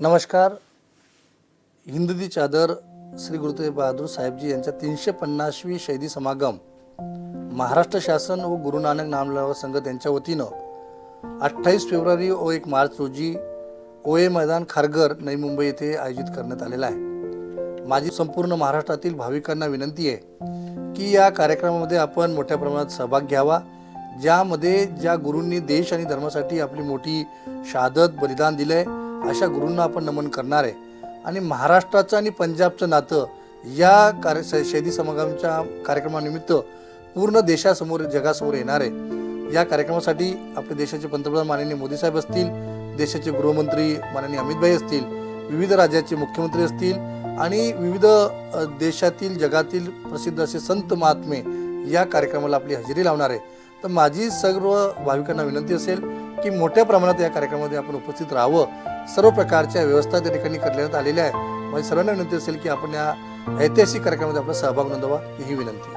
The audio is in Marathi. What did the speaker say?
नमस्कार. हिंददी चादर श्री गुरु तेग बहादूर साहेबजी यांच्या 350वी शहीदी समागम महाराष्ट्र शासन व गुरु नानक नामलेवा संघ त्यांच्या वतीनं 28 फेब्रुवारी व 1 मार्च रोजी ओए मैदान खारघर नवी मुंबई येथे आयोजित करण्यात आलेला आहे. माझी संपूर्ण महाराष्ट्रातील भाविकांना विनंती आहे की या कार्यक्रमामध्ये आपण मोठ्या प्रमाणात सहभाग घ्यावा, ज्यामध्ये ज्या गुरूंनी देश आणि धर्मासाठी आपली मोठी शहादत बलिदान दिले अशा गुरूंना आपण नमन करणार आहे. आणि महाराष्ट्राचं आणि पंजाबचं नातं या शहीदी समागमच्या कार्यक्रमानिमित्त पूर्ण देशासमोर जगासमोर येणार आहे. या कार्यक्रमासाठी आपले देशाचे पंतप्रधान माननीय मोदी साहेब असतील, देशाचे गृहमंत्री माननीय अमित भाई असतील, विविध राज्याचे मुख्यमंत्री असतील आणि विविध देशातील जगातील प्रसिद्ध असे संत महात्मे या कार्यक्रमाला आपली हजेरी लावणार आहे. तर माझी सर्व भाविकांना विनंती असेल की मोठ्या प्रमाणात या कार्यक्रमामध्ये आपण उपस्थित राहावं. सर्व प्रकारच्या व्यवस्था त्या ठिकाणी करण्यात आलेल्या आहे. माझी सर्वांना विनंती असेल की आपण या ऐतिहासिक कार्यक्रमामध्ये आपला सहभाग नोंदवा, ही विनंती.